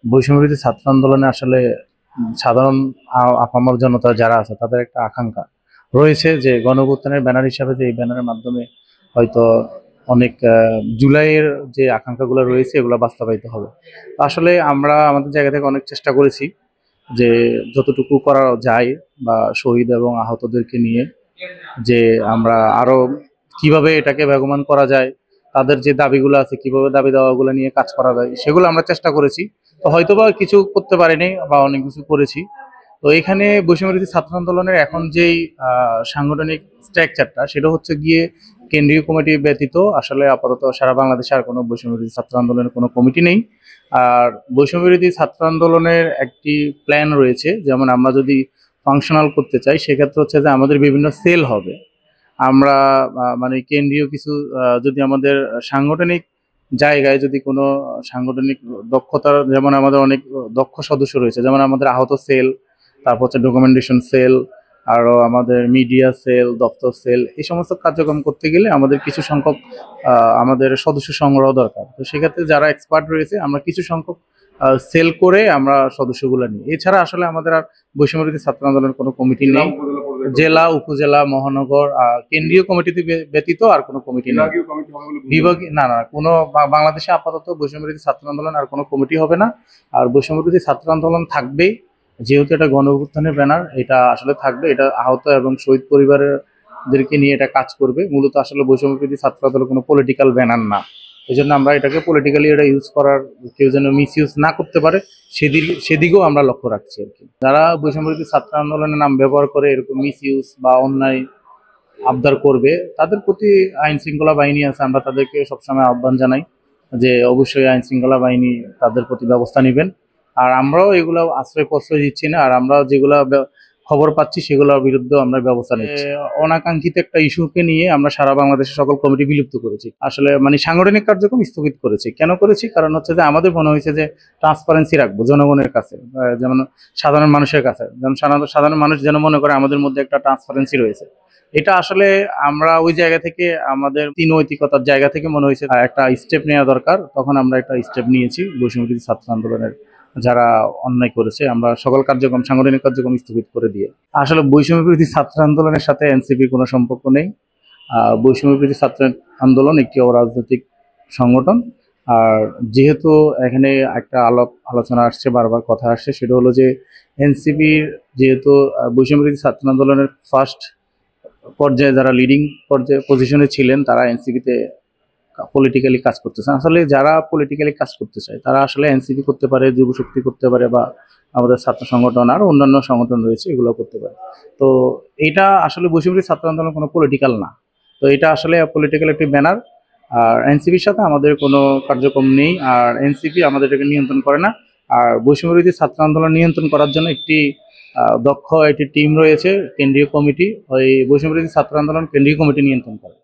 বৈষম্যবিরোধী ছাত্র আন্দোলনে আসলে সাধারণ আপামর জনতা যারা আছে তাদের একটা আকাঙ্ক্ষা রয়েছে যে গণঅভ্যুত্থানের ব্যানার হিসাবে যে এই ব্যানারের মাধ্যমে হয়তো অনেক জুলাইয়ের যে আকাঙ্ক্ষাগুলো রয়েছে এগুলো বাস্তবায়িত হবে। তো আসলে আমরা আমাদের জায়গা থেকে অনেক চেষ্টা করেছি যে যতটুকু করা যায় বা শহীদ এবং আহতদেরকে নিয়ে যে আমরা আরো কিভাবে এটাকে বেগবান করা যায়, তাদের যে দাবিগুলো আছে কিভাবে দাবি দাওয়াগুলো নিয়ে কাজ করা যায় সেগুলো আমরা চেষ্টা করেছি। তো হয়তোবা কিছু করতে পারিনি বা অনেক কিছু করেছি। তো এখানে বৈষম্যবিরোধী ছাত্র আন্দোলনের এখন যেই সাংগঠনিক স্ট্রাকচারটা সেটা হচ্ছে গিয়ে কেন্দ্রীয় কমিটি ব্যতীত আসলে আপাতত সারা বাংলাদেশে আর কোনো বৈষম্যবিরোধী ছাত্র আন্দোলনের কোনো কমিটি নেই। আর বৈষম্যবিরোধী ছাত্র আন্দোলনের একটি প্ল্যান রয়েছে, যেমন আমরা যদি ফাংশনাল করতে চাই সেক্ষেত্রে হচ্ছে যে আমাদের বিভিন্ন সেল হবে। আমরা মানে কেন্দ্রীয় কিছু যদি আমাদের সাংগঠনিক জায়গায় যদি কোনো সাংগঠনিক দক্ষতার, যেমন আমাদের অনেক দক্ষ সদস্য রয়েছে, যেমন আমাদের আহত সেল, তারপর হচ্ছে ডকুমেন্টেশন সেল, আরও আমাদের মিডিয়া সেল, দপ্তর সেল, এই সমস্ত কার্যক্রম করতে গেলে আমাদের কিছু সংখ্যক আমাদের সদস্য সংগ্রহ দরকার। তো সেক্ষেত্রে যারা এক্সপার্ট রয়েছে আমরা কিছু সংখ্যক সেল করে আমরা সদস্যগুলো নিই। এছাড়া আসলে আমাদের আর বৈষম্যবিরোধী ছাত্র আন্দোলনের কোনো কমিটি নেই। জেলা, উপজেলা, মহানগর কেন্দ্রীয় কমিটিতে ব্যতীত আর কোনো কমিটি নেই। বিভাগীয় না, কোনো বাংলাদেশে আপাতত বৈষম্যবিরোধী ছাত্র আন্দোলন আর কোনো কমিটি হবে না। আর বৈষম্যবিরোধী ছাত্র আন্দোলন থাকবেই, যেহেতু এটা গণ অভ্যুত্থানের ব্যানার, এটা আসলে থাকবে। এটা আহত এবং শহীদ পরিবারদেরকে নিয়ে এটা কাজ করবে। মূলত আসলে বৈষম্যবিরোধী ছাত্র আন্দোলন কোনো পলিটিক্যাল ব্যানার না। এই জন্য আমরা এটাকে পলিটিক্যালি এটা ইউজ করার, কেউ যেন মিস ইউজ না করতে পারে সেদিকেও আমরা লক্ষ্য রাখছি আর কি। যারা বৈষম্যবিরোধী ছাত্র আন্দোলনের নাম ব্যবহার করে এরকম মিস ইউজ বা অন্যায় আবদার করবে তাদের প্রতি আইন শৃঙ্খলা বাহিনী আছে, আমরা তাদেরকে সবসময় আহ্বান জানাই যে অবশ্যই আইন শৃঙ্খলা বাহিনী তাদের প্রতি ব্যবস্থা নেবেন। আর আমরাও এগুলো আশ্রয় প্রশ্রয় দিচ্ছি না, আর আমরা যেগুলা খবর পাচ্ছি সেগুলোর বিরুদ্ধে আমরা ব্যবস্থা নিচ্ছি। অনাকাঙ্ক্ষিত একটা ইস্যুকে নিয়ে আমরা সারা বাংলাদেশের সকল কমিটি বিলুপ্ত করেছি, আসলে মানে সাংগঠনিক কার্যক্রম স্থগিত করেছি। কেন করেছি? কারণ হচ্ছে যে আমাদের মনে হয়েছে যে ট্রান্সপারেন্সি রাখবো জনগণের কাছে, যেমন সাধারণ মানুষের কাছে, যেমন সাধারণ মানুষ যেন মনে করে আমাদের মধ্যে একটা ট্রান্সপারেন্সি রয়েছে। এটা আসলে আমরা ওই জায়গা থেকে, আমাদের নৈতিকতার জায়গা থেকে মনে হয়েছে একটা স্টেপ নেওয়া দরকার। তখন আমরা একটা স্টেপ নিয়েছি, বৈষম্যবিরোধী ছাত্র আন্দোলনের যারা অন্যায় করেছে আমরা সকল কার্যক্রম, সাংগঠনিক কার্যক্রম স্থগিত করে দিয়ে। আসলে বৈষম্যবিরোধী ছাত্র আন্দোলনের সাথে এনসিপি কোনো সম্পর্ক নেই। বৈষম্যবিরোধী ছাত্র আন্দোলন একটি অরাজনৈতিক সংগঠন। আর যেহেতু এখানে একটা আলোচনা আসছে, বারবার কথা আসছে, সেটা হলো যে এনসিপির যেহেতু বৈষম্যবিরোধী ছাত্র আন্দোলনের ফার্স্ট পর্যায়ে যারা লিডিং পর্যায়ে পজিশনে ছিলেন তারা এনসিপিতে পলিটিক্যালি কাজ করতেছে। আসলে যারা পলিটিক্যালি কাজ করতে চায় তারা আসলে এনসিপি করতে পারে, যুব শক্তি করতে পারে, বা আমাদের ছাত্র সংগঠন আর অন্যান্য সংগঠন রয়েছে এগুলো করতে পারে। তো এটা আসলে বৈষম্যবিরোধী ছাত্র আন্দোলন কোনো পলিটিক্যাল না। তো এটা আসলে পলিটিক্যাল একটি ব্যানার। আর এনসিপির সাথে আমাদের কোনো কার্যক্রম নেই, আর এনসিপি আমাদের এটাকে নিয়ন্ত্রণ করে না। আর বৈষম্যবিরোধী ছাত্র আন্দোলন নিয়ন্ত্রণ করার জন্য একটি দক্ষ একটি টিম রয়েছে, কেন্দ্রীয় কমিটি। ওই বৈষম্যবিরোধী ছাত্র আন্দোলন কেন্দ্রীয় কমিটি নিয়ন্ত্রণ করে।